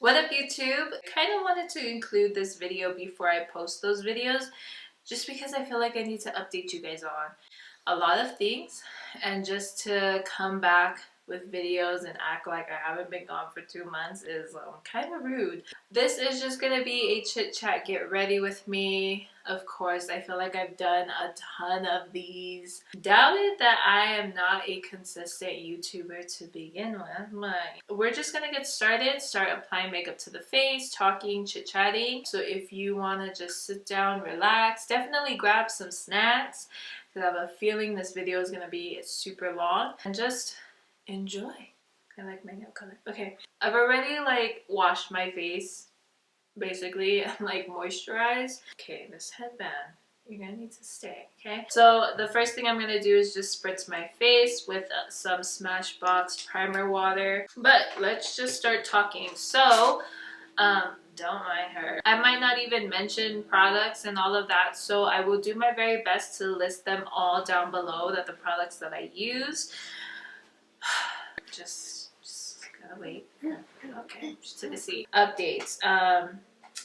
What up YouTube? Kind of wanted to include this video before I post those videos just because I feel like I need to update you guys on a lot of things, and just to come back with videos and act like I haven't been gone for 2 months is kind of rude. This is just gonna be a chit chat, get ready with me. Of course, I feel like I've done a ton of these. Doubted that I am not a consistent YouTuber to begin with, but we're just gonna get started, start applying makeup to the face, talking, chit-chatting. So if you wanna just sit down, relax, definitely grab some snacks, because I have a feeling this video is gonna be super long, and just enjoy. I like my nail color. Okay, I've already washed my face basically and moisturized. Okay, this headband, you're gonna need to stay, okay? So the first thing I'm gonna do is just spritz my face with some Smashbox primer water. But let's just start talking. So don't mind her. I might not even mention products and all of that, so I will do my very best to list them all down below, that the products that I use. Just gotta wait. Okay, just took a seat. Updates.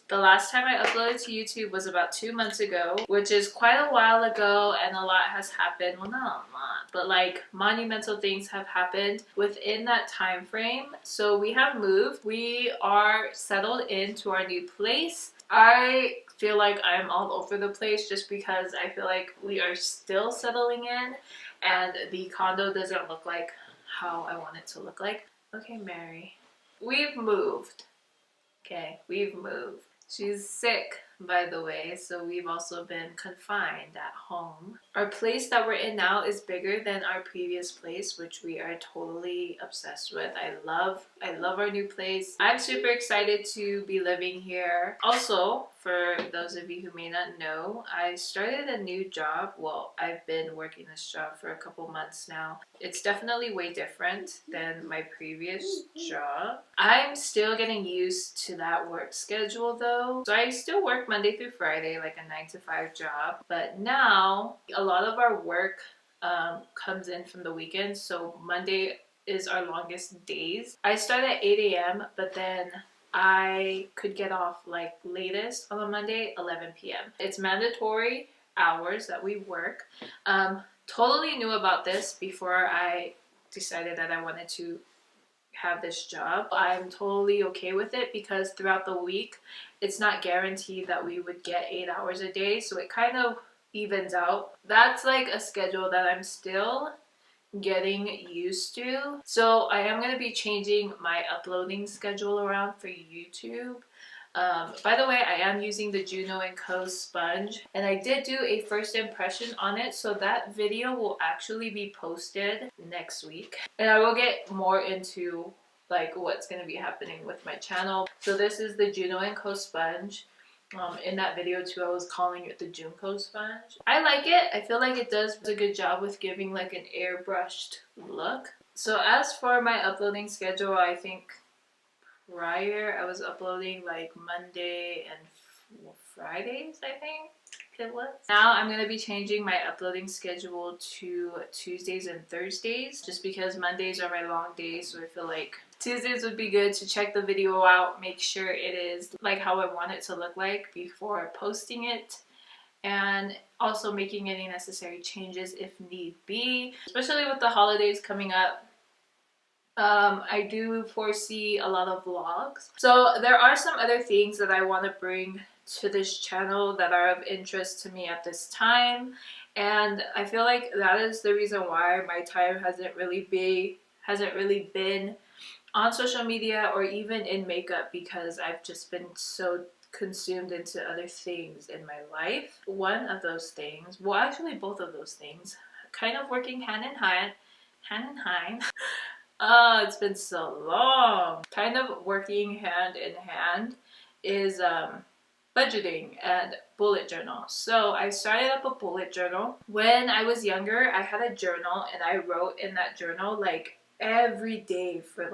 The last time I uploaded to YouTube was about 2 months ago, which is quite a while ago, and a lot has happened. Well, not a lot, but monumental things have happened within that time frame. So we have moved. We are settled into our new place. I feel like I'm all over the place just because I feel like we are still settling in, and the condo doesn't look like how I want it to look like. Okay, Mary. We've moved. Okay, we've moved. She's sick, by the way, so we've also been confined at home. Our place that we're in now is bigger than our previous place, which we are totally obsessed with. I love our new place. I'm super excited to be living here. Also, for those of you who may not know, I started a new job. Well, I've been working this job for a couple months now. It's definitely way different than my previous job. I'm still getting used to that work schedule though. So I still work Monday through Friday, like a 9 to 5 job. But now a lot of our work comes in from the weekends. So Monday is our longest days. I start at 8 a.m. but then I could get off latest on a Monday, 11 p.m. It's mandatory hours that we work. Totally knew about this before I decided that I wanted to have this job. I'm totally okay with it because throughout the week, it's not guaranteed that we would get 8 hours a day. So it kind of evens out. That's a schedule that I'm still getting used to. So I am going to be changing my uploading schedule around for YouTube. By the way, I am using the Juno & Co sponge, and I did do a first impression on it, so that video will actually be posted next week, and I will get more into what's going to be happening with my channel. So this is the Juno & Co sponge. In that video too, I was calling it the Junko sponge. I like it. I feel like it does a good job with giving an airbrushed look. So as for my uploading schedule, I think prior I was uploading Monday and Fridays, I think it was. Now I'm going to be changing my uploading schedule to Tuesdays and Thursdays, just because Mondays are my long days, so I feel like Tuesdays would be good to check the video out, make sure it is how I want it to look like before posting it, and also making any necessary changes if need be, especially with the holidays coming up. I do foresee a lot of vlogs. So there are some other things that I want to bring to this channel that are of interest to me at this time, and I feel like that is the reason why my time hasn't really been on social media or even in makeup, because I've just been so consumed into other things in my life. One of those things, well actually both of those things, kind of working hand in hand. Oh, it's been so long. Kind of working hand in hand is budgeting and bullet journal. So I started up a bullet journal. When I was younger, I had a journal and I wrote in that journal every day for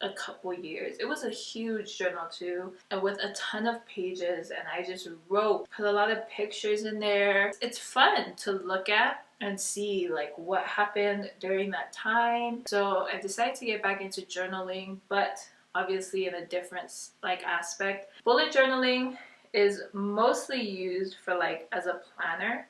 a couple years. It was a huge journal too, and with a ton of pages, and I just wrote, put a lot of pictures in there. It's fun to look at and see what happened during that time. So I decided to get back into journaling, but obviously in a different like aspect. Bullet journaling is mostly used for like as a planner,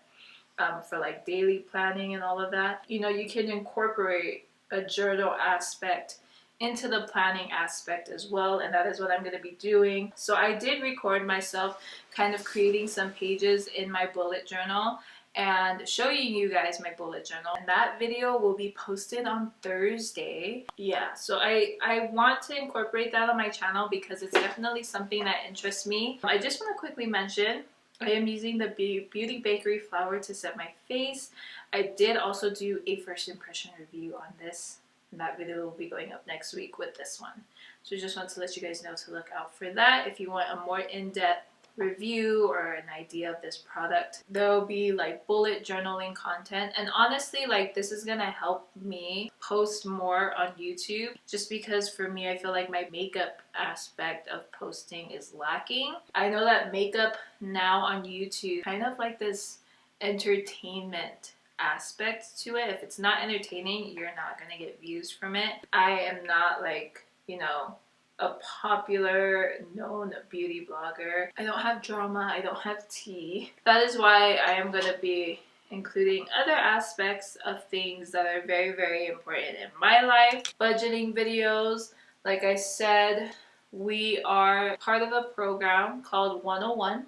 for like daily planning and all of that. You know, you can incorporate a journal aspect into the planning aspect as well, and that is what I'm going to be doing. So I did record myself kind of creating some pages in my bullet journal and showing you guys my bullet journal, and that video will be posted on Thursday. Yeah, so I want to incorporate that on my channel because it's definitely something that interests me. I just want to quickly mention I am using the Beauty Bakerie flour to set my face. I did also do a first impression review on this, and that video will be going up next week with this one. So just want to let you guys know to look out for that if you want a more in-depth review or an idea of this product. There will be like bullet journaling content, and honestly, like, this is gonna help me post more on YouTube, just because for me I feel like my makeup aspect of posting is lacking. I know that makeup now on YouTube kind of like this entertainment aspect to it. If it's not entertaining, you're not gonna get views from it. I am not like, you know, a popular known beauty blogger. I don't have drama, I don't have tea. That is why I am going to be including other aspects of things that are very, very important in my life. Budgeting videos. Like I said, we are part of a program called 101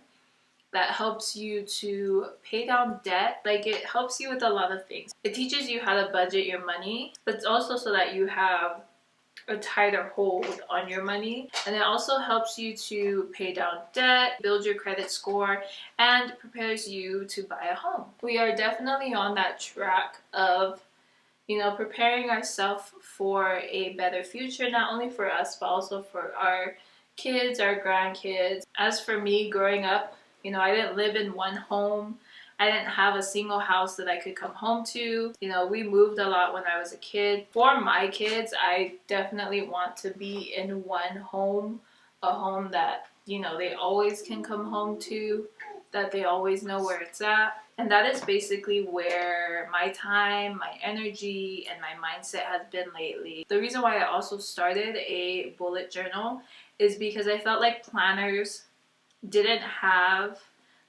that helps you to pay down debt. Like, it helps you with a lot of things. It teaches you how to budget your money, but it's also so that you have a tighter hold on your money, and it also helps you to pay down debt, build your credit score, and prepares you to buy a home. We are definitely on that track of, you know, preparing ourselves for a better future, not only for us but also for our kids, our grandkids. As for me growing up, you know, I didn't live in one home. I didn't have a single house that I could come home to. You know, we moved a lot when I was a kid. For my kids, I definitely want to be in one home, a home that, you know, they always can come home to, that they always know where it's at. And that is basically where my time, my energy, and my mindset has been lately. The reason why I also started a bullet journal is because I felt like planners didn't have,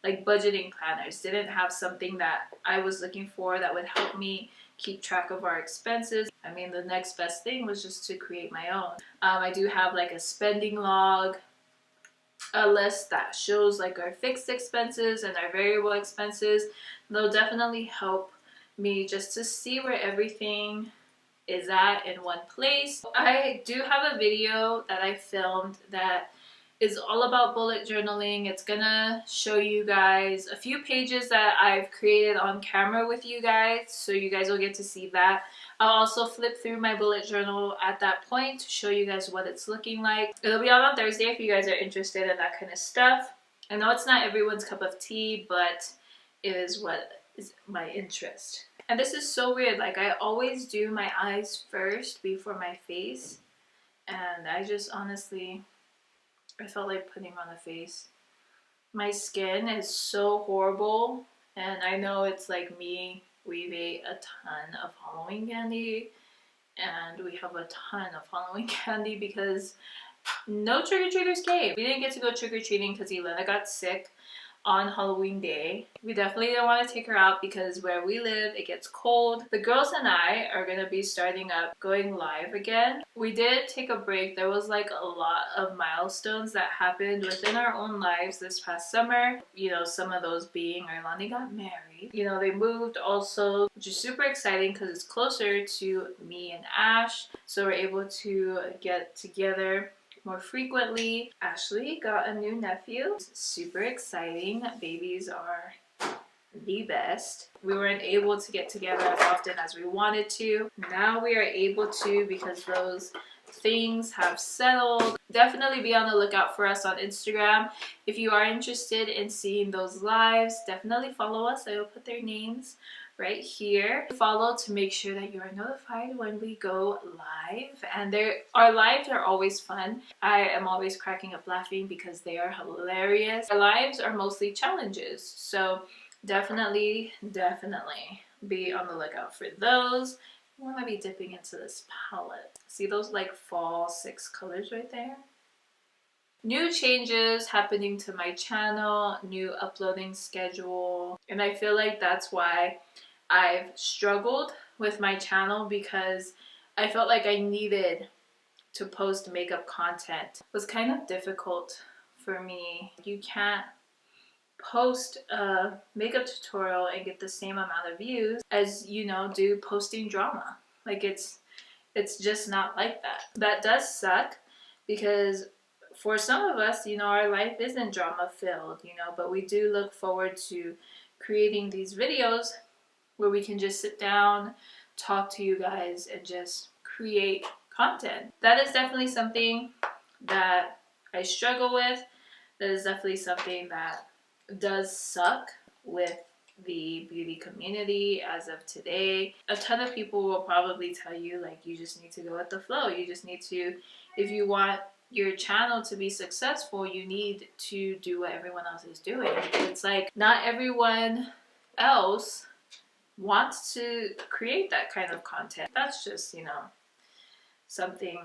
like, budgeting planners didn't have something that I was looking for that would help me keep track of our expenses. I mean, the next best thing was just to create my own. I do have like a spending log, a list that shows like our fixed expenses and our variable expenses. They'll definitely help me just to see where everything is at in one place. I do have a video that I filmed that is all about bullet journaling. It's gonna show you guys a few pages that I've created on camera with you guys, so you guys will get to see that. I'll also flip through my bullet journal at that point to show you guys what it's looking like. It'll be out on Thursday if you guys are interested in that kind of stuff. I know it's not everyone's cup of tea, but it is what is my interest. And this is so weird, like, I always do my eyes first before my face, and I just honestly, I felt like putting on a face. My skin is so horrible, and I know it's like me. We've ate a ton of Halloween candy, and we have a ton of Halloween candy because no trick-or-treaters came. We didn't get to go trick-or-treating because Elena got sick on Halloween day. We definitely didn't want to take her out because where we live, it gets cold. The girls and I are going to be starting up going live again. We did take a break. There was like a lot of milestones that happened within our own lives this past summer. You know, some of those being Arlani got married. You know, they moved also, which is super exciting because it's closer to me and Ash. So we're able to get together more frequently. Ashley got a new nephew. Super exciting. Babies are the best. We weren't able to get together as often as we wanted to. Now we are able to because those things have settled. Definitely be on the lookout for us on Instagram. If you are interested in seeing those lives, definitely follow us. I will put their names right here. Follow to make sure that you are notified when we go live, and our lives are always fun. I am always cracking up laughing because they are hilarious. Our lives are mostly challenges, so definitely be on the lookout for those. I want to be dipping into this palette. See those like fall 6 colors right there? New changes happening to my channel, new uploading schedule, and I feel like that's why I've struggled with my channel, because I felt like I needed to post makeup content. It was kind of difficult for me. You can't post a makeup tutorial and get the same amount of views as, you know, do posting drama. Like it's just not like that. That does suck, because for some of us, you know, our life isn't drama filled, you know, but we do look forward to creating these videos where we can just sit down, talk to you guys, and just create content. That is definitely something that I struggle with. That is definitely something that does suck with the beauty community as of today. A ton of people will probably tell you, like, you just need to go with the flow. You just need to, if you want your channel to be successful, you need to do what everyone else is doing. It's like not everyone else wants to create that kind of content. That's just, you know, something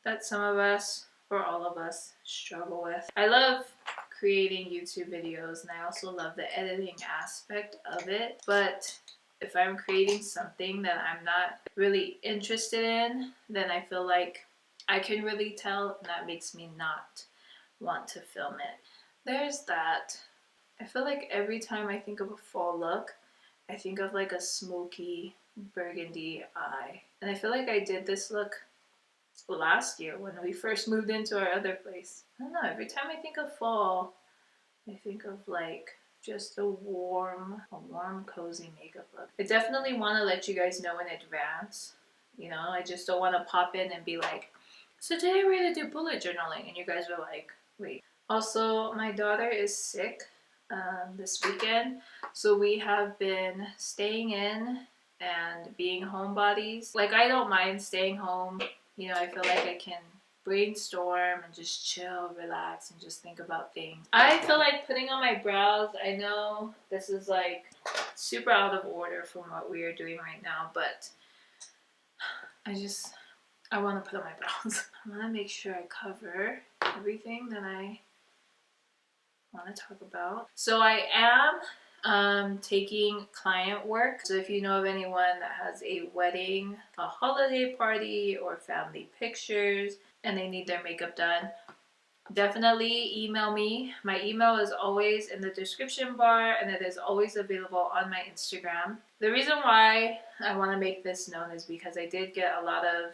that some of us, or all of us, struggle with. I love creating YouTube videos, and I also love the editing aspect of it, but if I'm creating something that I'm not really interested in, then I feel like I can really tell, and that makes me not want to film it. There's that. I feel like every time I think of a fall look, I think of like a smoky burgundy eye. And I feel like I did this look last year when we first moved into our other place. I don't know, every time I think of fall, I think of like just a warm, cozy makeup look. I definitely want to let you guys know in advance. You know, I just don't want to pop in and be like, so today we're going to do bullet journaling. And you guys are like, wait. Also, my daughter is sick this weekend. So we have been staying in and being homebodies. Like, I don't mind staying home. You know, I feel like I can brainstorm and just chill, relax, and just think about things. I feel like putting on my brows. I know this is like super out of order from what we are doing right now, but I want to put on my brows. I want to make sure I cover everything that I want to talk about. So I am taking client work. So if you know of anyone that has a wedding, a holiday party, or family pictures, and they need their makeup done, definitely email me. My email is always in the description bar, and it is always available on my Instagram. The reason why I want to make this known is because I did get a lot of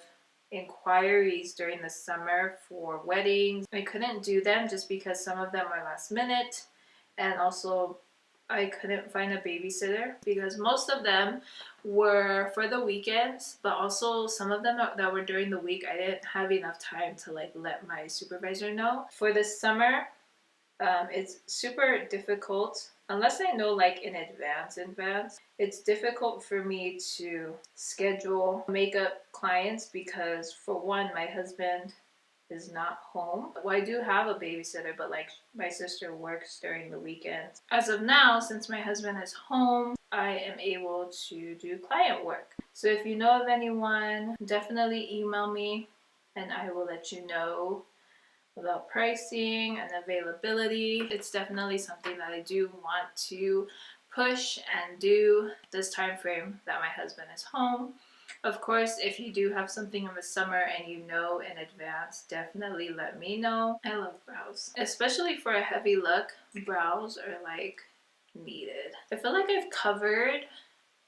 inquiries during the summer for weddings. I couldn't do them just because some of them were last minute, and also I couldn't find a babysitter because most of them were for the weekends, but also some of them that were during the week, I didn't have enough time to like let my supervisor know. For the summer, it's super difficult unless I know like in advance. It's difficult for me to schedule makeup clients because, for one, my husband is not home. Well, I do have a babysitter, but like my sister works during the weekends. As of now, since my husband is home, I am able to do client work. So if you know of anyone, definitely email me and I will let you know about pricing and availability. It's definitely something that I do want to push and do this time frame that my husband is home. Of course, if you do have something in the summer and you know in advance, definitely let me know. I love brows. Especially for a heavy look, brows are like needed. I feel like I've covered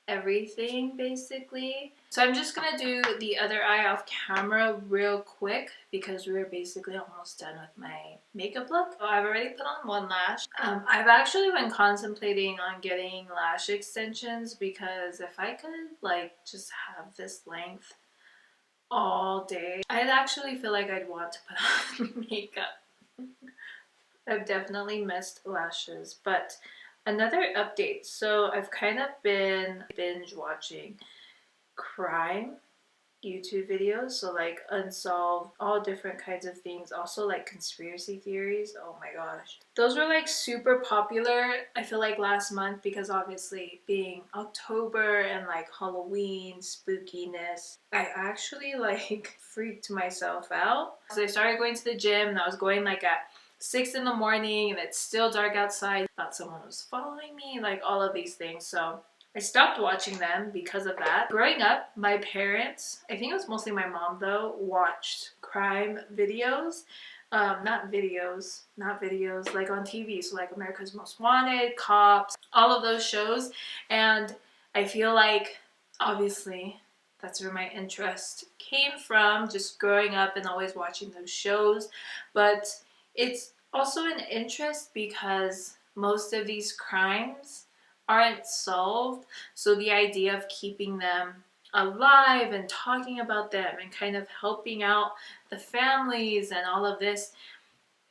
everything basically. So I'm just gonna do the other eye off camera real quick because we're basically almost done with my makeup look. So I've already put on one lash. I've actually been contemplating on getting lash extensions because if I could like just have this length all day, I'd actually feel like I'd want to put on makeup. I've definitely missed lashes, but another update. So I've kind of been binge watching crime YouTube videos, so like unsolved, all different kinds of things, also like conspiracy theories. Oh my gosh, those were like super popular, I feel like, last month, because obviously being October and like Halloween spookiness, I actually like freaked myself out. So I started going to the gym, and I was going like at 6 in the morning, and it's still dark outside. I thought someone was following me, like all of these things. So I stopped watching them because of that. Growing up, my parents, I think it was mostly my mom though, watched crime videos. Not videos, like on TV. So like America's Most Wanted, Cops, all of those shows. And I feel like, obviously, that's where my interest came from, just growing up and always watching those shows. But it's also an interest because most of these crimes aren't solved. So the idea of keeping them alive and talking about them and kind of helping out the families and all of this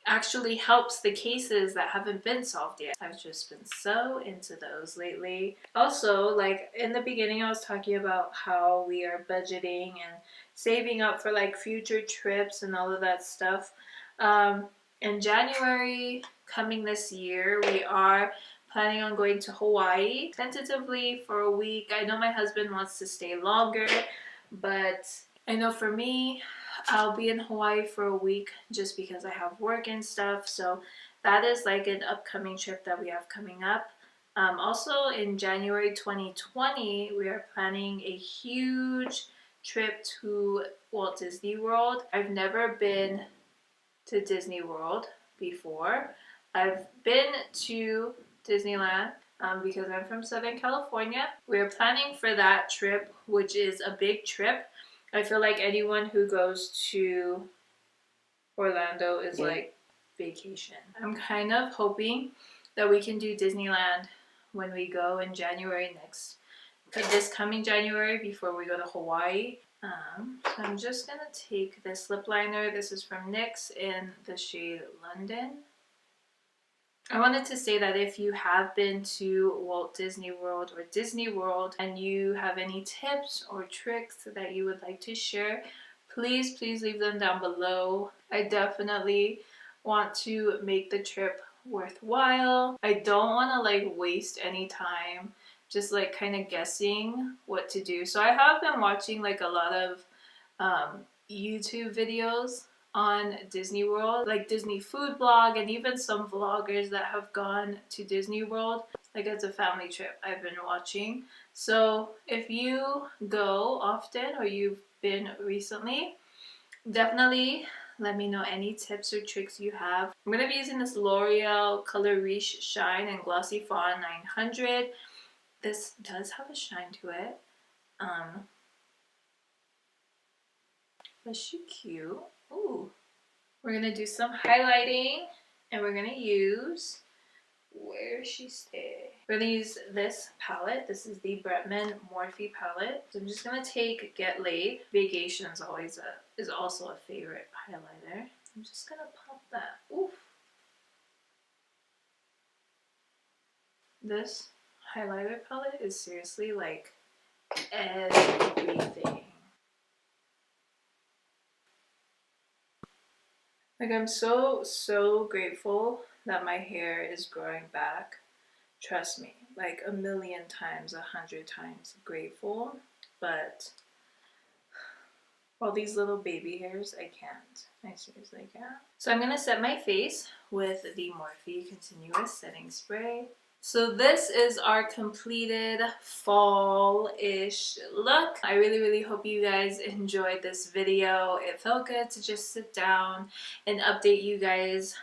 actually helps the cases that haven't been solved yet. I've just been so into those lately. Also, like in the beginning, I was talking about how we are budgeting and saving up for like future trips and all of that stuff. In January coming this year, we are planning on going to Hawaii, tentatively for a week. I know my husband wants to stay longer, but I know for me, I'll be in Hawaii for a week just because I have work and stuff. So that is like an upcoming trip that we have coming up. Also in January 2020, we are planning a huge trip to Walt Disney World. I've never been to Disney World before. I've been to Disneyland because I'm from Southern California. We're planning for that trip, which is a big trip. I feel like anyone who goes to Orlando is like vacation. I'm kind of hoping that we can do Disneyland when we go in January this coming January, before we go to Hawaii. So I'm just gonna take this lip liner. This is from NYX in the shade London. I wanted to say that if you have been to Walt Disney World or Disney World and you have any tips or tricks that you would like to share, please leave them down below. I definitely want to make the trip worthwhile. I don't want to like waste any time just like kind of guessing what to do. So I have been watching like a lot of YouTube videos on Disney World, like Disney food blog, and even some vloggers that have gone to Disney World. Like it's a family trip I've been watching. So if you go often or you've been recently, definitely let me know any tips or tricks you have. I'm going to be using this L'Oreal Color Riche Shine and Glossy Fawn 900. This does have a shine to it. But she's cute. Ooh. We're going to do some highlighting, and we're going to use, where she stay? We're going to use this palette. This is the Bretman Morphe palette. So I'm just going to take Get Laid. Vacation is also a favorite highlighter. I'm just going to pop that. Oof. This highlighter palette is seriously like everything. Like I'm so grateful that my hair is growing back. Trust me, like 1,000,000 times, 100 times grateful. But all these little baby hairs, I can't. I seriously can't. So I'm gonna set my face with the Morphe Continuous Setting Spray. So this is our completed fall-ish look. I really hope you guys enjoyed this video. It felt good to just sit down and update you guys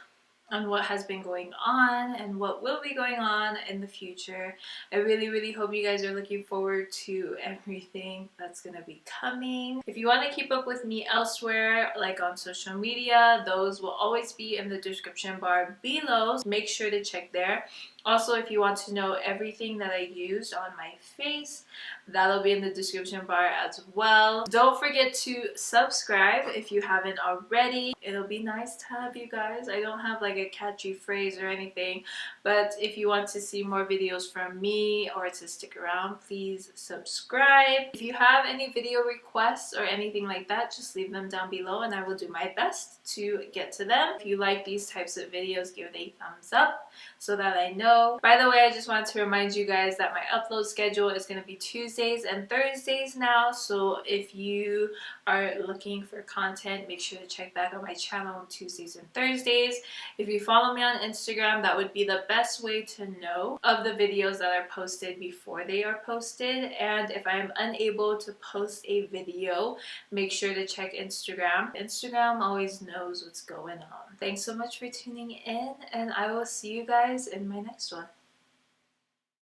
on what has been going on and what will be going on in the future. I really hope you guys are looking forward to everything that's gonna be coming. If you want to keep up with me elsewhere, like on social media, those will always be in the description bar below. Make sure to check there. Also, if you want to know everything that I used on my face, That'll be in the description bar as well. Don't forget to subscribe if you haven't already. It'll be nice to have you guys. I don't have like a catchy phrase or anything, but if you want to see more videos from me or to stick around, please subscribe. If you have any video requests or anything like that, just leave them down below and I will do my best to get to them. If you like these types of videos, give it a thumbs up so that I know. By the way, I just wanted to remind you guys that my upload schedule is going to be Tuesdays and Thursdays now, so if you are looking for content, make sure to check back on my channel on Tuesdays and Thursdays. If you follow me on Instagram, that would be the best way to know of the videos that are posted before they are posted. And if I am unable to post a video, make sure to check Instagram. Instagram always knows what's going on. Thanks so much for tuning in, and I will see you guys in my next one.